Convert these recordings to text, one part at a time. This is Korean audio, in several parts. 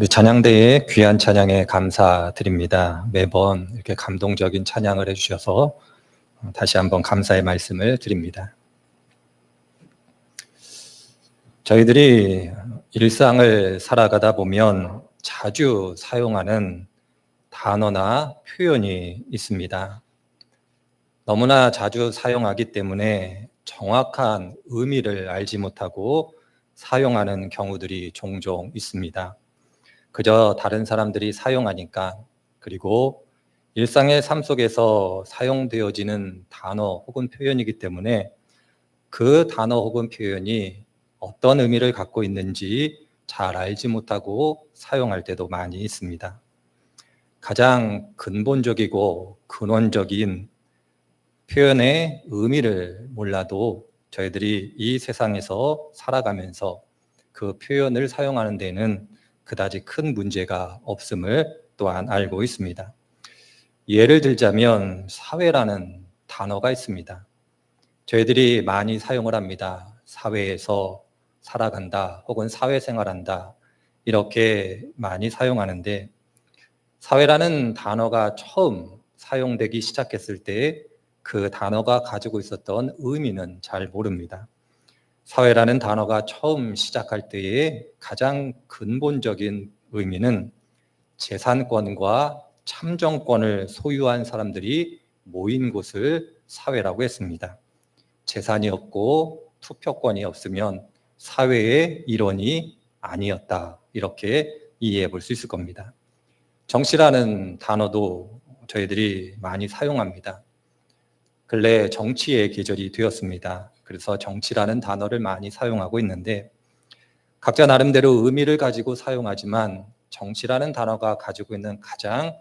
우리 찬양대에 귀한 찬양에 감사드립니다. 매번 이렇게 감동적인 찬양을 해주셔서 다시 한번 감사의 말씀을 드립니다. 저희들이 일상을 살아가다 보면 자주 사용하는 단어나 표현이 있습니다. 너무나 자주 사용하기 때문에 정확한 의미를 알지 못하고 사용하는 경우들이 종종 있습니다. 그저 다른 사람들이 사용하니까, 그리고 일상의 삶 속에서 사용되어지는 단어 혹은 표현이기 때문에 그 단어 혹은 표현이 어떤 의미를 갖고 있는지 잘 알지 못하고 사용할 때도 많이 있습니다. 가장 근본적이고 근원적인 표현의 의미를 몰라도 저희들이 이 세상에서 살아가면서 그 표현을 사용하는 데는 그다지 큰 문제가 없음을 또한 알고 있습니다. 예를 들자면 사회라는 단어가 있습니다. 저희들이 많이 사용을 합니다. 사회에서 살아간다 혹은 사회생활한다, 이렇게 많이 사용하는데, 사회라는 단어가 처음 사용되기 시작했을 때 그 단어가 가지고 있었던 의미는 잘 모릅니다. 사회라는 단어가 처음 시작할 때의 가장 근본적인 의미는 재산권과 참정권을 소유한 사람들이 모인 곳을 사회라고 했습니다. 재산이 없고 투표권이 없으면 사회의 일원이 아니었다, 이렇게 이해해 볼 수 있을 겁니다. 정치라는 단어도 저희들이 많이 사용합니다. 근래 정치의 계절이 되었습니다. 그래서 정치라는 단어를 많이 사용하고 있는데, 각자 나름대로 의미를 가지고 사용하지만 정치라는 단어가 가지고 있는 가장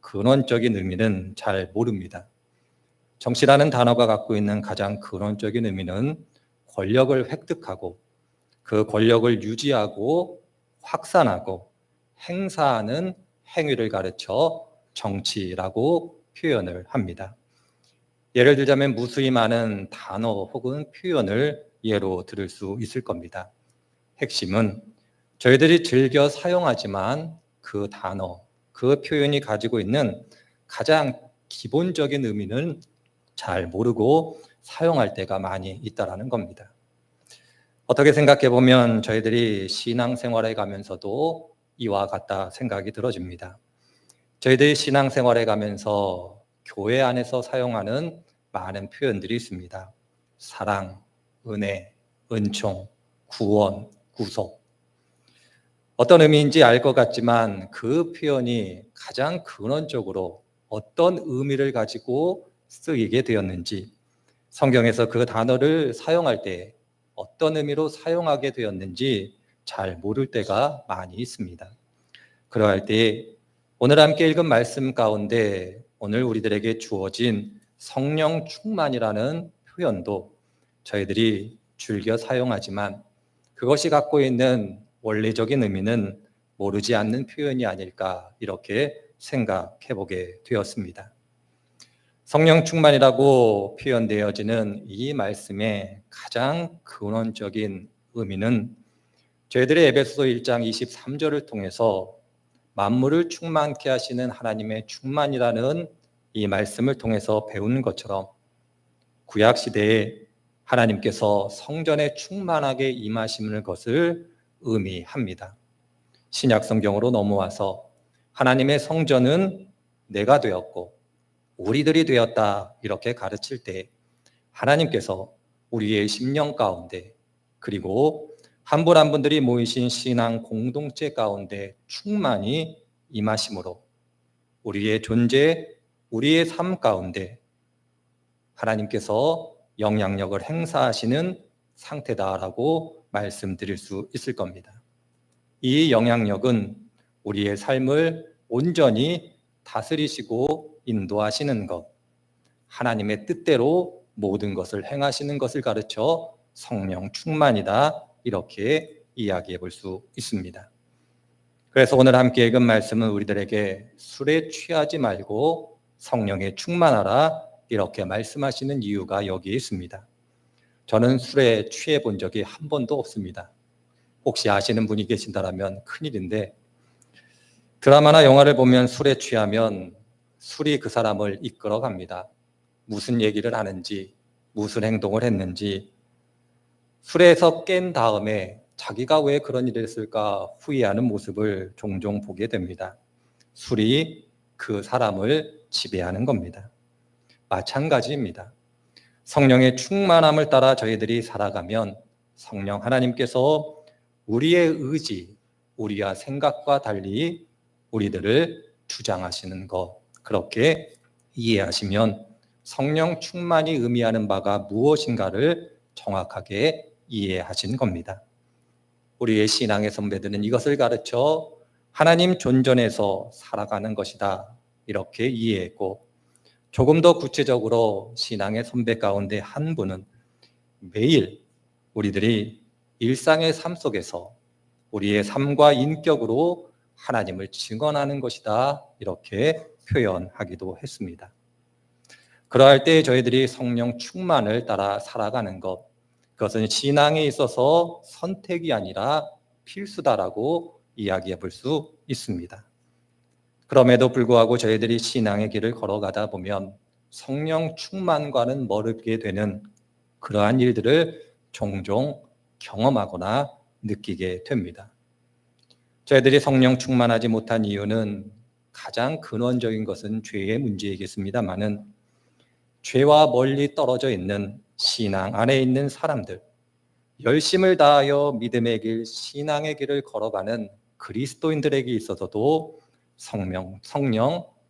근원적인 의미는 잘 모릅니다. 정치라는 단어가 갖고 있는 가장 근원적인 의미는 권력을 획득하고 그 권력을 유지하고 확산하고 행사하는 행위를 가르쳐 정치라고 표현을 합니다. 예를 들자면 무수히 많은 단어 혹은 표현을 예로 들을 수 있을 겁니다. 핵심은 저희들이 즐겨 사용하지만 그 단어, 그 표현이 가지고 있는 가장 기본적인 의미는 잘 모르고 사용할 때가 많이 있다는 겁니다. 어떻게 생각해 보면 저희들이 신앙생활에 가면서도 이와 같다 생각이 들어집니다. 저희들이 신앙생활에 가면서 교회 안에서 사용하는 많은 표현들이 있습니다. 사랑, 은혜, 은총, 구원, 구속. 어떤 의미인지 알 것 같지만 그 표현이 가장 근원적으로 어떤 의미를 가지고 쓰이게 되었는지, 성경에서 그 단어를 사용할 때 어떤 의미로 사용하게 되었는지 잘 모를 때가 많이 있습니다. 그러할 때 오늘 함께 읽은 말씀 가운데 오늘 우리들에게 주어진 성령 충만이라는 표현도 저희들이 즐겨 사용하지만 그것이 갖고 있는 원래적인 의미는 모르지 않는 표현이 아닐까, 이렇게 생각해 보게 되었습니다. 성령 충만이라고 표현되어지는 이 말씀의 가장 근원적인 의미는 저희들의 에베소서 1장 23절을 통해서 만물을 충만케 하시는 하나님의 충만이라는 이 말씀을 통해서 배우는 것처럼 구약 시대에 하나님께서 성전에 충만하게 임하시는 것을 의미합니다. 신약 성경으로 넘어와서 하나님의 성전은 내가 되었고 우리들이 되었다, 이렇게 가르칠 때 하나님께서 우리의 심령 가운데, 그리고 한 분 한 분들이 모이신 신앙 공동체 가운데 충만히 임하심으로 우리의 존재, 우리의 삶 가운데 하나님께서 영향력을 행사하시는 상태다라고 말씀드릴 수 있을 겁니다. 이 영향력은 우리의 삶을 온전히 다스리시고 인도하시는 것, 하나님의 뜻대로 모든 것을 행하시는 것을 가르쳐 성령 충만이다, 이렇게 이야기해 볼 수 있습니다. 그래서 오늘 함께 읽은 말씀은 우리들에게 술에 취하지 말고 성령에 충만하라, 이렇게 말씀하시는 이유가 여기에 있습니다. 저는 술에 취해 본 적이 한 번도 없습니다. 혹시 아시는 분이 계신다면 큰일인데, 드라마나 영화를 보면 술에 취하면 술이 그 사람을 이끌어 갑니다. 무슨 얘기를 하는지, 무슨 행동을 했는지, 술에서 깬 다음에 자기가 왜 그런 일을 했을까 후회하는 모습을 종종 보게 됩니다. 술이 그 사람을 지배하는 겁니다. 마찬가지입니다. 성령의 충만함을 따라 저희들이 살아가면 성령 하나님께서 우리의 의지, 우리와 생각과 달리 우리들을 주장하시는 것, 그렇게 이해하시면 성령 충만이 의미하는 바가 무엇인가를 정확하게 이해하신 겁니다. 우리의 신앙의 선배들은 이것을 가르쳐 하나님 존전에서 살아가는 것이다, 이렇게 이해했고, 조금 더 구체적으로 신앙의 선배 가운데 한 분은 매일 우리들이 일상의 삶 속에서 우리의 삶과 인격으로 하나님을 증언하는 것이다, 이렇게 표현하기도 했습니다. 그러할 때 저희들이 성령 충만을 따라 살아가는 것, 그것은 신앙에 있어서 선택이 아니라 필수다라고 이야기해 볼 수 있습니다. 그럼에도 불구하고 저희들이 신앙의 길을 걸어가다 보면 성령 충만과는 멀게 되는 그러한 일들을 종종 경험하거나 느끼게 됩니다. 저희들이 성령 충만하지 못한 이유는 가장 근원적인 것은 죄의 문제이겠습니다마는 죄와 멀리 떨어져 있는 신앙 안에 있는 사람들, 열심을 다하여 믿음의 길, 신앙의 길을 걸어가는 그리스도인들에게 있어서도 성령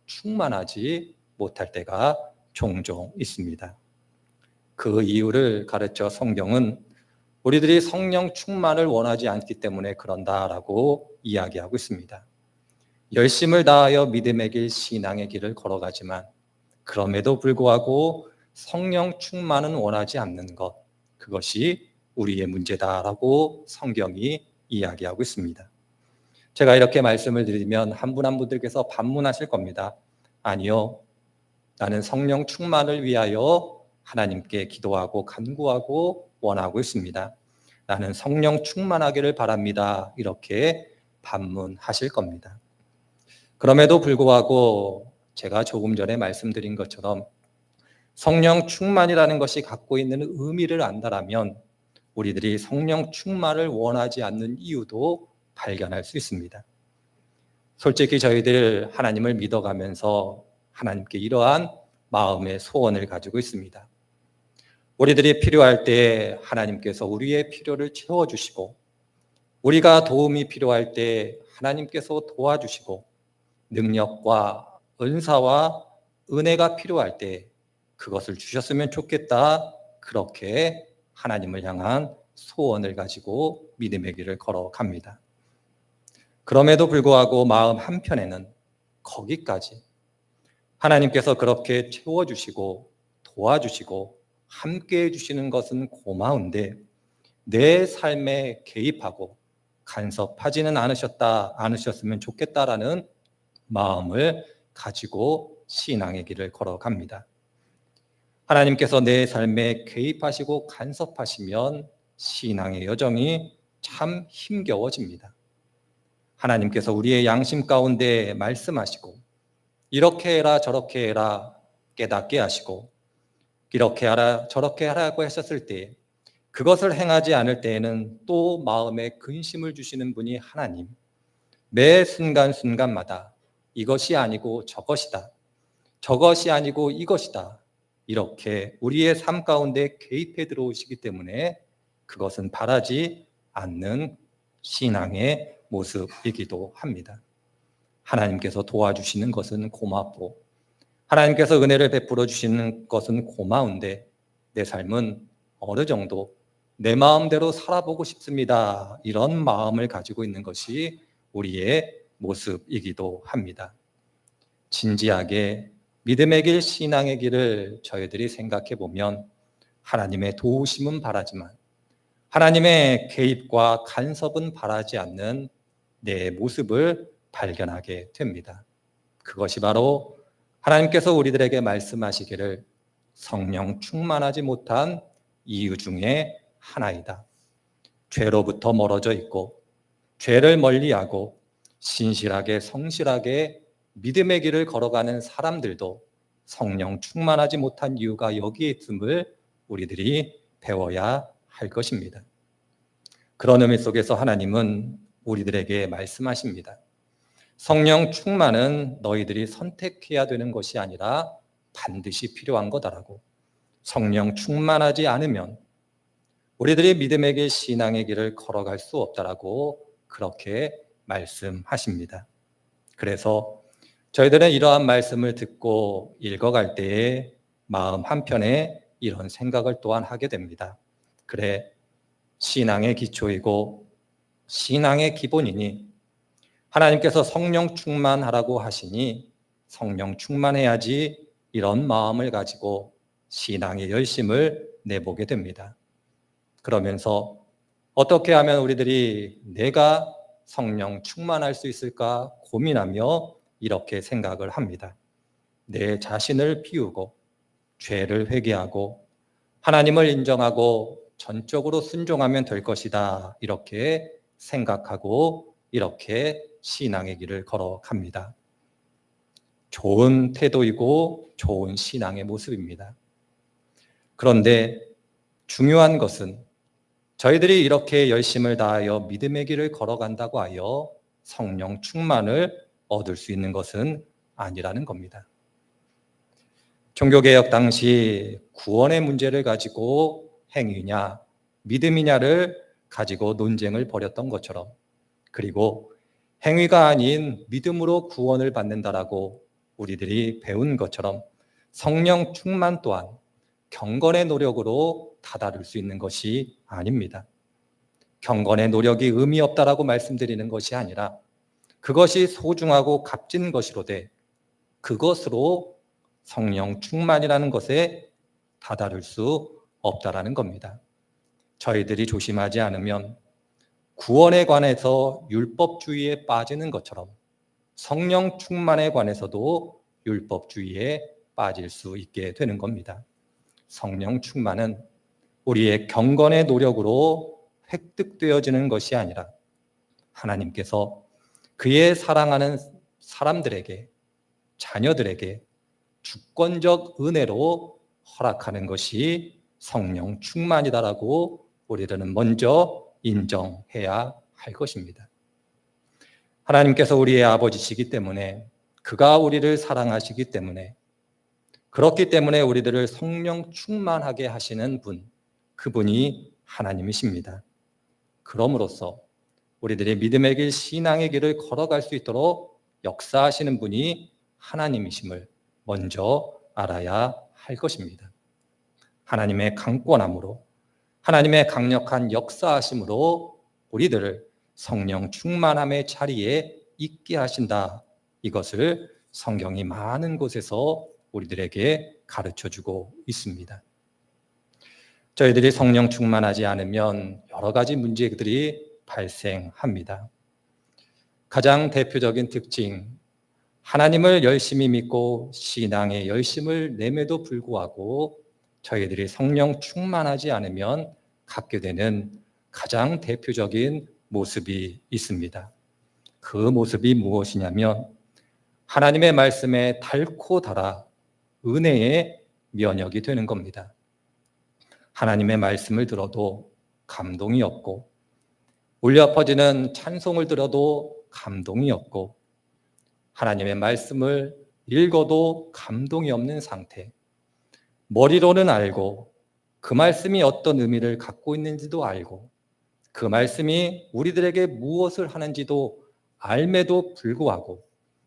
충만하지 못할 때가 종종 있습니다. 그 이유를 가르쳐 성경은 우리들이 성령 충만을 원하지 않기 때문에 그런다라고 이야기하고 있습니다. 열심을 다하여 믿음의 길, 신앙의 길을 걸어가지만 그럼에도 불구하고 성령 충만은 원하지 않는 것, 그것이 우리의 문제다라고 성경이 이야기하고 있습니다. 제가 이렇게 말씀을 드리면 한 분 한 분들께서 반문하실 겁니다. 아니요, 나는 성령 충만을 위하여 하나님께 기도하고 간구하고 원하고 있습니다. 나는 성령 충만하기를 바랍니다. 이렇게 반문하실 겁니다. 그럼에도 불구하고 제가 조금 전에 말씀드린 것처럼 성령 충만이라는 것이 갖고 있는 의미를 안다라면 우리들이 성령 충만을 원하지 않는 이유도 발견할 수 있습니다. 솔직히 저희들 하나님을 믿어가면서 하나님께 이러한 마음의 소원을 가지고 있습니다. 우리들이 필요할 때 하나님께서 우리의 필요를 채워주시고, 우리가 도움이 필요할 때 하나님께서 도와주시고, 능력과 은사와 은혜가 필요할 때 그것을 주셨으면 좋겠다, 그렇게 하나님을 향한 소원을 가지고 믿음의 길을 걸어갑니다. 그럼에도 불구하고 마음 한편에는 거기까지 하나님께서 그렇게 채워주시고 도와주시고 함께해 주시는 것은 고마운데 내 삶에 개입하고 간섭하지는 않으셨으면 좋겠다라는 마음을 가지고 신앙의 길을 걸어갑니다. 하나님께서 내 삶에 개입하시고 간섭하시면 신앙의 여정이 참 힘겨워집니다. 하나님께서 우리의 양심 가운데 말씀하시고 이렇게 해라 저렇게 해라 깨닫게 하시고 이렇게 하라 저렇게 하라고 하셨을 때 그것을 행하지 않을 때에는 또 마음에 근심을 주시는 분이 하나님, 매 순간순간마다 이것이 아니고 저것이다, 저것이 아니고 이것이다, 이렇게 우리의 삶 가운데 개입해 들어오시기 때문에 그것은 바라지 않는 신앙의 모습이기도 합니다. 하나님께서 도와주시는 것은 고맙고 하나님께서 은혜를 베풀어 주시는 것은 고마운데 내 삶은 어느 정도 내 마음대로 살아보고 싶습니다, 이런 마음을 가지고 있는 것이 우리의 모습이기도 합니다. 진지하게 믿음의 길, 신앙의 길을 저희들이 생각해 보면 하나님의 도우심은 바라지만 하나님의 개입과 간섭은 바라지 않는 내 모습을 발견하게 됩니다. 그것이 바로 하나님께서 우리들에게 말씀하시기를 성령 충만하지 못한 이유 중에 하나이다. 죄로부터 멀어져 있고 죄를 멀리하고 신실하게 성실하게 믿음의 길을 걸어가는 사람들도 성령 충만하지 못한 이유가 여기에 있음을 우리들이 배워야 할 것입니다. 그런 의미 속에서 하나님은 우리들에게 말씀하십니다. 성령 충만은 너희들이 선택해야 되는 것이 아니라 반드시 필요한 거다라고. 성령 충만하지 않으면 우리들이 믿음의 길, 신앙의 길을 걸어갈 수 없다라고 그렇게 말씀하십니다. 그래서 저희들은 이러한 말씀을 듣고 읽어갈 때에 마음 한편에 이런 생각을 또한 하게 됩니다. 그래, 신앙의 기초이고 신앙의 기본이니 하나님께서 성령 충만하라고 하시니 성령 충만해야지, 이런 마음을 가지고 신앙의 열심을 내보게 됩니다. 그러면서 어떻게 하면 우리들이 내가 성령 충만할 수 있을까 고민하며 이렇게 생각을 합니다. 내 자신을 비우고 죄를 회개하고 하나님을 인정하고 전적으로 순종하면 될 것이다, 이렇게 생각하고 이렇게 신앙의 길을 걸어갑니다. 좋은 태도이고 좋은 신앙의 모습입니다. 그런데 중요한 것은 저희들이 이렇게 열심을 다하여 믿음의 길을 걸어간다고 하여 성령 충만을 얻을 수 있는 것은 아니라는 겁니다. 종교개혁 당시 구원의 문제를 가지고 행위냐 믿음이냐를 가지고 논쟁을 벌였던 것처럼, 그리고 행위가 아닌 믿음으로 구원을 받는다라고 우리들이 배운 것처럼 성령 충만 또한 경건의 노력으로 다다를 수 있는 것이 아닙니다. 경건의 노력이 의미 없다라고 말씀드리는 것이 아니라 그것이 소중하고 값진 것이로되 그것으로 성령 충만이라는 것에 다다를 수 없다라는 겁니다. 저희들이 조심하지 않으면 구원에 관해서 율법주의에 빠지는 것처럼 성령 충만에 관해서도 율법주의에 빠질 수 있게 되는 겁니다. 성령 충만은 우리의 경건의 노력으로 획득되어지는 것이 아니라 하나님께서 그의 사랑하는 사람들에게, 자녀들에게 주권적 은혜로 허락하는 것이 성령 충만이다라고 우리들은 먼저 인정해야 할 것입니다. 하나님께서 우리의 아버지시기 때문에, 그가 우리를 사랑하시기 때문에, 그렇기 때문에 우리들을 성령 충만하게 하시는 분, 그분이 하나님이십니다. 그럼으로써 우리들의 믿음의 길, 신앙의 길을 걸어갈 수 있도록 역사하시는 분이 하나님이심을 먼저 알아야 할 것입니다. 하나님의 강권함으로, 하나님의 강력한 역사하심으로 우리들을 성령 충만함의 자리에 있게 하신다. 이것을 성경이 많은 곳에서 우리들에게 가르쳐주고 있습니다. 저희들이 성령 충만하지 않으면 여러 가지 문제들이 발생합니다. 가장 대표적인 특징, 하나님을 열심히 믿고 신앙에 열심을 내매도 불구하고 저희들이 성령 충만하지 않으면 갖게 되는 가장 대표적인 모습이 있습니다. 그 모습이 무엇이냐면 하나님의 말씀에 닳고 달아 은혜의 면역이 되는 겁니다. 하나님의 말씀을 들어도 감동이 없고, 울려 퍼지는 찬송을 들어도 감동이 없고, 하나님의 말씀을 읽어도 감동이 없는 상태, 머리로는 알고 그 말씀이 어떤 의미를 갖고 있는지도 알고 그 말씀이 우리들에게 무엇을 하는지도 알매도 불구하고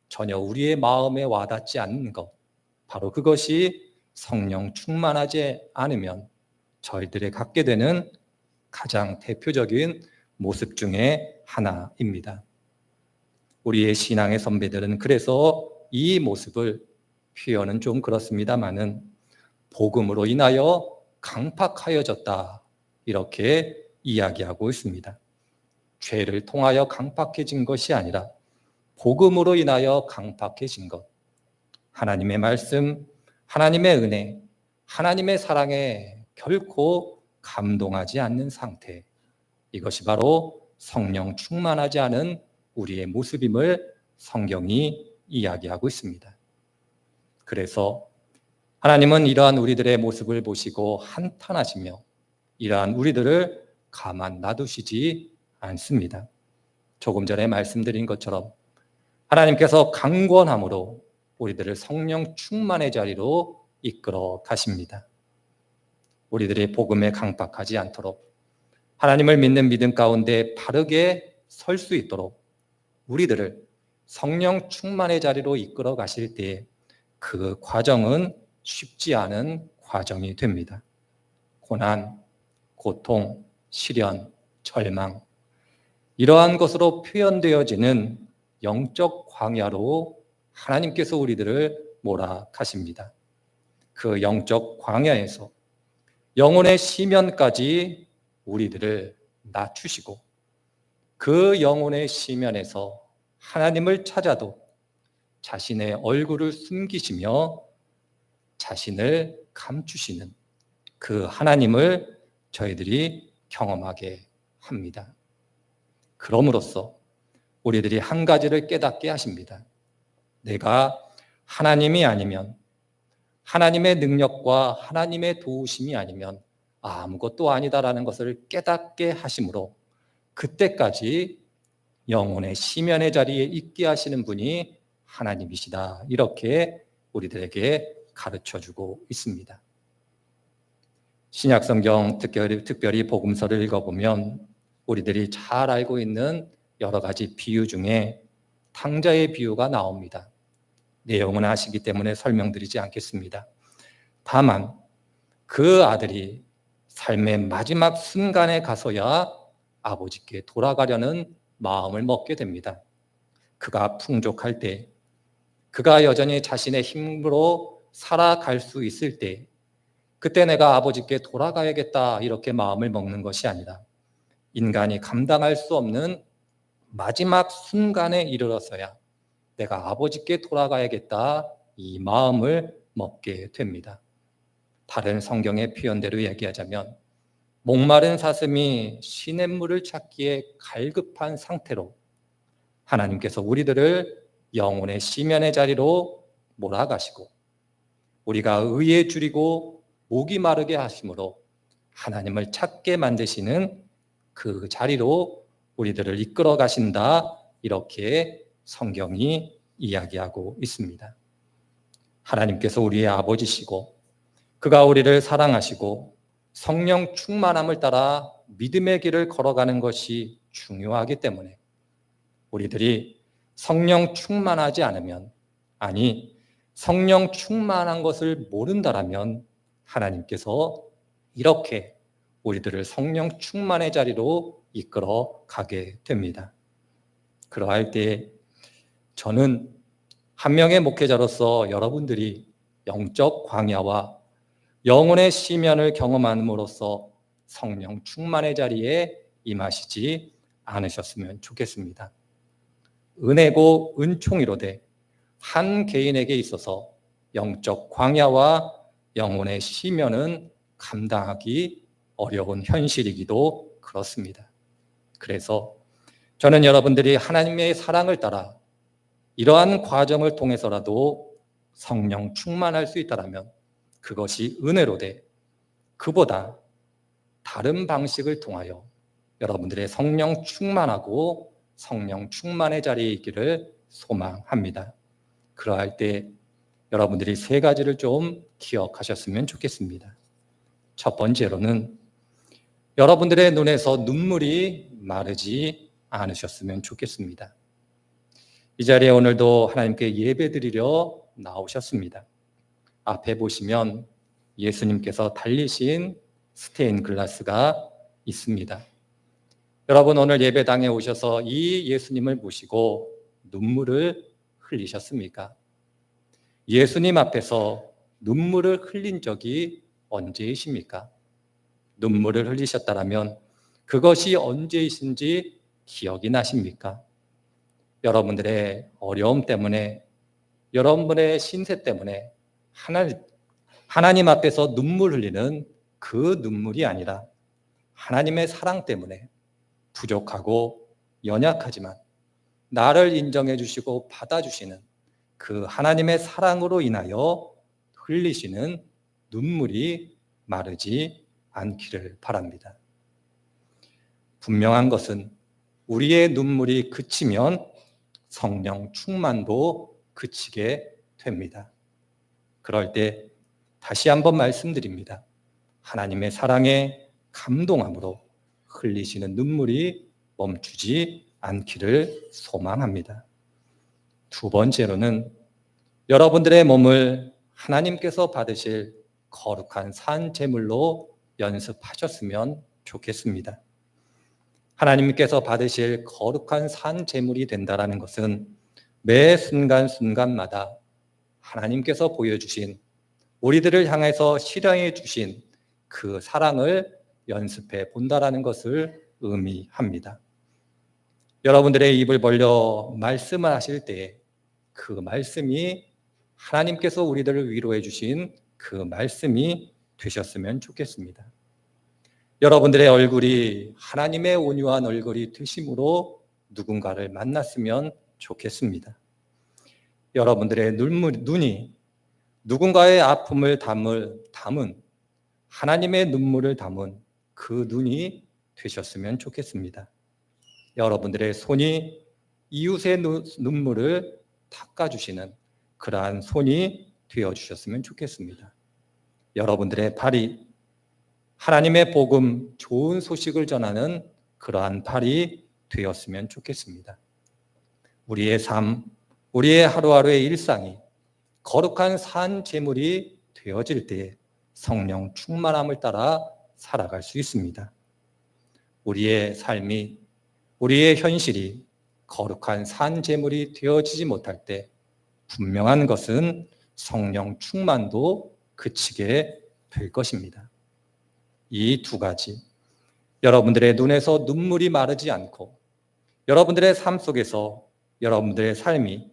전혀 우리의 마음에 와닿지 않는 것, 바로 그것이 성령 충만하지 않으면 저희들이 갖게 되는 가장 대표적인 모습 중에 하나입니다. 우리의 신앙의 선배들은 그래서 이 모습을, 표현은 좀 그렇습니다마는 복음으로 인하여 강팍하여졌다, 이렇게 이야기하고 있습니다. 죄를 통하여 강팍해진 것이 아니라 복음으로 인하여 강팍해진 것, 하나님의 말씀, 하나님의 은혜, 하나님의 사랑에 결코 감동하지 않는 상태, 이것이 바로 성령 충만하지 않은 우리의 모습임을 성경이 이야기하고 있습니다. 그래서 하나님은 이러한 우리들의 모습을 보시고 한탄하시며 이러한 우리들을 가만 놔두시지 않습니다. 조금 전에 말씀드린 것처럼 하나님께서 강권함으로 우리들을 성령 충만의 자리로 이끌어 가십니다. 우리들이 복음에 강박하지 않도록 하나님을 믿는 믿음 가운데 바르게 설 수 있도록 우리들을 성령 충만의 자리로 이끌어 가실 때 그 과정은 쉽지 않은 과정이 됩니다. 고난, 고통, 시련, 절망 이러한 것으로 표현되어지는 영적 광야로 하나님께서 우리들을 몰아가십니다. 그 영적 광야에서 영혼의 시면까지 우리들을 낮추시고 그 영혼의 시면에서 하나님을 찾아도 자신의 얼굴을 숨기시며 자신을 감추시는 그 하나님을 저희들이 경험하게 합니다. 그럼으로써 우리들이 한 가지를 깨닫게 하십니다. 내가 하나님이 아니면, 하나님의 능력과 하나님의 도우심이 아니면 아무것도 아니다라는 것을 깨닫게 하심으로 그때까지 영혼의 시면의 자리에 있게 하시는 분이 하나님이시다. 이렇게 우리들에게 가르쳐주고 있습니다. 신약성경 특별히 복음서를 읽어보면 우리들이 잘 알고 있는 여러 가지 비유 중에 탕자의 비유가 나옵니다. 내용은 아시기 때문에 설명드리지 않겠습니다. 다만 그 아들이 삶의 마지막 순간에 가서야 아버지께 돌아가려는 마음을 먹게 됩니다. 그가 풍족할 때, 그가 여전히 자신의 힘으로 살아갈 수 있을 때, 그때 내가 아버지께 돌아가야겠다 이렇게 마음을 먹는 것이 아니라 인간이 감당할 수 없는 마지막 순간에 이르러서야 내가 아버지께 돌아가야겠다 이 마음을 먹게 됩니다. 다른 성경의 표현대로 얘기하자면 목마른 사슴이 시냇물을 찾기에 갈급한 상태로 하나님께서 우리들을 영혼의 시면의 자리로 몰아가시고 우리가 의에 줄이고 목이 마르게 하심으로 하나님을 찾게 만드시는 그 자리로 우리들을 이끌어 가신다 이렇게 성경이 이야기하고 있습니다. 하나님께서 우리의 아버지시고 그가 우리를 사랑하시고 성령 충만함을 따라 믿음의 길을 걸어가는 것이 중요하기 때문에 우리들이 성령 충만하지 않으면, 아니 성령 충만한 것을 모른다라면 하나님께서 이렇게 우리들을 성령 충만의 자리로 이끌어 가게 됩니다. 그러할 때 저는 한 명의 목회자로서 여러분들이 영적 광야와 영혼의 시면을 경험함으로써 성령 충만의 자리에 임하시지 않으셨으면 좋겠습니다. 은혜고 은총이로되 한 개인에게 있어서 영적 광야와 영혼의 시면은 감당하기 어려운 현실이기도 그렇습니다. 그래서 저는 여러분들이 하나님의 사랑을 따라 이러한 과정을 통해서라도 성령 충만할 수 있다면 그것이 은혜로되 그보다 다른 방식을 통하여 여러분들의 성령 충만하고 성령 충만의 자리에 있기를 소망합니다. 그러할 때 여러분들이 세 가지를 좀 기억하셨으면 좋겠습니다. 첫 번째로는 여러분들의 눈에서 눈물이 마르지 않으셨으면 좋겠습니다. 이 자리에 오늘도 하나님께 예배드리려 나오셨습니다. 앞에 보시면 예수님께서 달리신 스테인 글라스가 있습니다. 여러분 오늘 예배당에 오셔서 이 예수님을 보시고 눈물을 흘리셨습니까? 예수님 앞에서 눈물을 흘린 적이 언제이십니까? 눈물을 흘리셨다면 그것이 언제이신지 기억이 나십니까? 여러분들의 어려움 때문에, 여러분의 신세 때문에 하나님 앞에서 눈물 흘리는 그 눈물이 아니라 하나님의 사랑 때문에 부족하고 연약하지만 나를 인정해 주시고 받아주시는 그 하나님의 사랑으로 인하여 흘리시는 눈물이 마르지 않기를 바랍니다. 분명한 것은 우리의 눈물이 그치면 성령 충만도 그치게 됩니다. 그럴 때 다시 한번 말씀드립니다. 하나님의 사랑에 감동함으로 흘리시는 눈물이 멈추지 않기를 소망합니다. 두 번째로는 여러분들의 몸을 하나님께서 받으실 거룩한 산 제물로 연습하셨으면 좋겠습니다. 하나님께서 받으실 거룩한 산 제물이 된다라는 것은 매 순간순간마다 하나님께서 보여주신 우리들을 향해서 실행해 주신 그 사랑을 연습해 본다라는 것을 의미합니다. 여러분들의 입을 벌려 말씀을 하실 때 그 말씀이 하나님께서 우리들을 위로해 주신 그 말씀이 되셨으면 좋겠습니다. 여러분들의 얼굴이 하나님의 온유한 얼굴이 되심으로 누군가를 만났으면 좋겠습니다. 여러분들의 눈이 누군가의 아픔을 담은 하나님의 눈물을 담은 그 눈이 되셨으면 좋겠습니다. 여러분들의 손이 이웃의 눈물을 닦아주시는 그러한 손이 되어주셨으면 좋겠습니다. 여러분들의 발이 하나님의 복음, 좋은 소식을 전하는 그러한 발이 되었으면 좋겠습니다. 우리의 삶, 우리의 하루하루의 일상이 거룩한 산 제물이 되어질 때에 성령 충만함을 따라 살아갈 수 있습니다. 우리의 삶이, 우리의 현실이 거룩한 산 제물이 되어지지 못할 때 분명한 것은 성령 충만도 그치게 될 것입니다. 이 두 가지, 여러분들의 눈에서 눈물이 마르지 않고 여러분들의 삶 속에서 여러분들의 삶이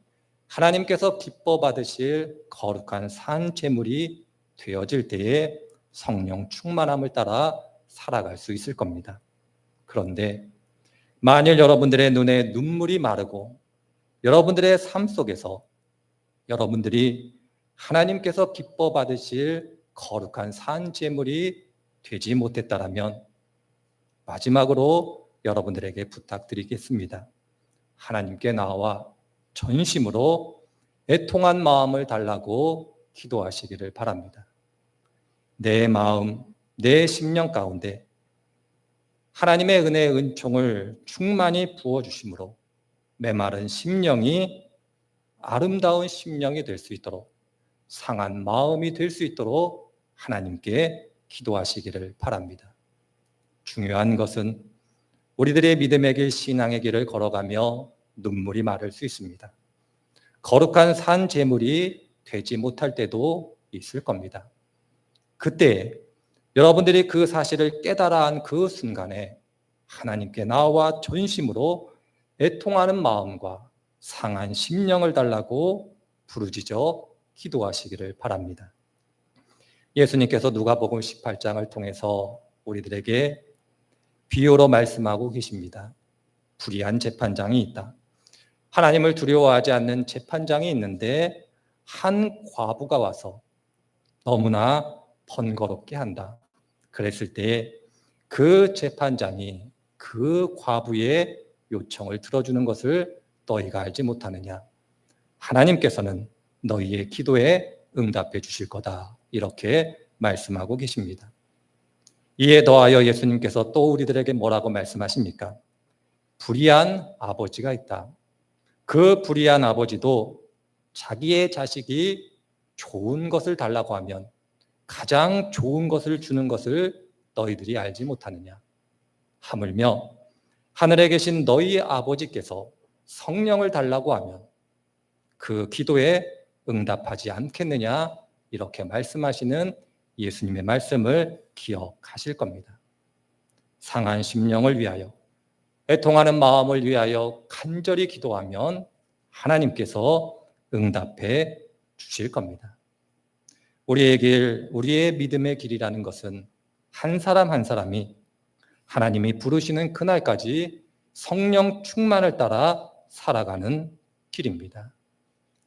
하나님께서 기뻐 받으실 거룩한 산 제물이 되어질 때에 성령 충만함을 따라 살아갈 수 있을 겁니다. 그런데 만일 여러분들의 눈에 눈물이 마르고 여러분들의 삶 속에서 여러분들이 하나님께서 기뻐 받으실 거룩한 산 제물이 되지 못했다라면 마지막으로 여러분들에게 부탁드리겠습니다. 하나님께 나와 전심으로 애통한 마음을 달라고 기도하시기를 바랍니다. 내 마음, 내 심령 가운데 하나님의 은혜의 은총을 충만히 부어주심으로 메마른 심령이 아름다운 심령이 될 수 있도록 상한 마음이 될 수 있도록 하나님께 기도하시기를 바랍니다. 중요한 것은 우리들의 믿음의 길, 신앙의 길을 걸어가며 눈물이 마를 수 있습니다. 거룩한 산 제물이 되지 못할 때도 있을 겁니다. 그때 여러분들이 그 사실을 깨달아 한 그 순간에 하나님께 나와 전심으로 애통하는 마음과 상한 심령을 달라고 부르짖어 기도하시기를 바랍니다. 예수님께서 누가복음 18장을 통해서 우리들에게 비유로 말씀하고 계십니다. 불의한 재판장이 있다. 하나님을 두려워하지 않는 재판장이 있는데 한 과부가 와서 너무나 번거롭게 한다. 그랬을 때 그 재판장이 그 과부의 요청을 들어주는 것을 너희가 알지 못하느냐? 하나님께서는 너희의 기도에 응답해 주실 거다. 이렇게 말씀하고 계십니다. 이에 더하여 예수님께서 또 우리들에게 뭐라고 말씀하십니까? 불의한 아버지가 있다. 그 불의한 아버지도 자기의 자식이 좋은 것을 달라고 하면 가장 좋은 것을 주는 것을 너희들이 알지 못하느냐? 하물며 하늘에 계신 너희 아버지께서 성령을 달라고 하면 그 기도에 응답하지 않겠느냐? 이렇게 말씀하시는 예수님의 말씀을 기억하실 겁니다. 상한 심령을 위하여, 애통하는 마음을 위하여 간절히 기도하면 하나님께서 응답해 주실 겁니다. 우리의 길, 우리의 믿음의 길이라는 것은 한 사람 한 사람이 하나님이 부르시는 그날까지 성령 충만을 따라 살아가는 길입니다.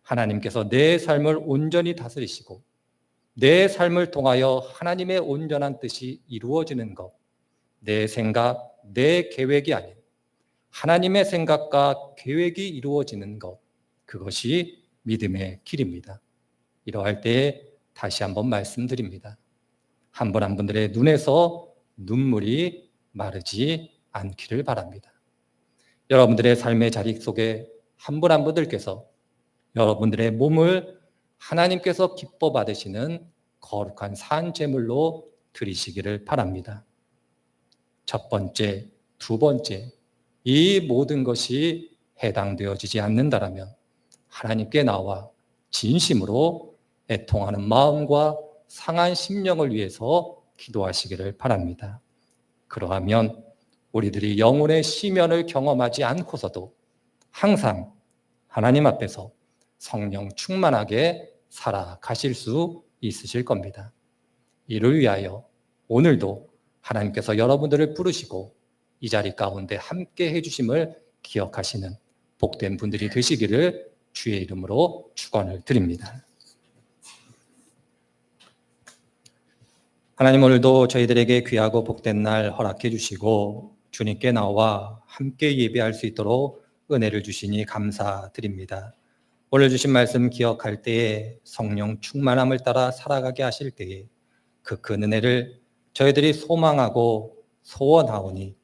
하나님께서 내 삶을 온전히 다스리시고 내 삶을 통하여 하나님의 온전한 뜻이 이루어지는 것, 내 생각, 내 계획이 아닌 하나님의 생각과 계획이 이루어지는 것, 그것이 믿음의 길입니다. 이러할 때에 다시 한번 말씀드립니다. 한 분 한 분들의 눈에서 눈물이 마르지 않기를 바랍니다. 여러분들의 삶의 자리 속에 한 분 한 분들께서 여러분들의 몸을 하나님께서 기뻐 받으시는 거룩한 산 제물로 드리시기를 바랍니다. 첫 번째, 두 번째, 이 모든 것이 해당되어지지 않는다라면 하나님께 나와 진심으로 애통하는 마음과 상한 심령을 위해서 기도하시기를 바랍니다. 그러하면 우리들이 영혼의 시면을 경험하지 않고서도 항상 하나님 앞에서 성령 충만하게 살아가실 수 있으실 겁니다. 이를 위하여 오늘도 하나님께서 여러분들을 부르시고 이 자리 가운데 함께 해주심을 기억하시는 복된 분들이 되시기를 주의 이름으로 축원을 드립니다. 하나님, 오늘도 저희들에게 귀하고 복된 날 허락해 주시고 주님께 나와 함께 예배할 수 있도록 은혜를 주시니 감사드립니다. 오늘 주신 말씀 기억할 때에 성령 충만함을 따라 살아가게 하실 때에 그 큰 은혜를 저희들이 소망하고 소원하오니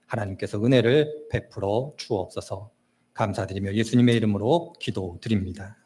하나님께서 은혜를 베풀어 주옵소서. 감사드리며 예수님의 이름으로 기도드립니다.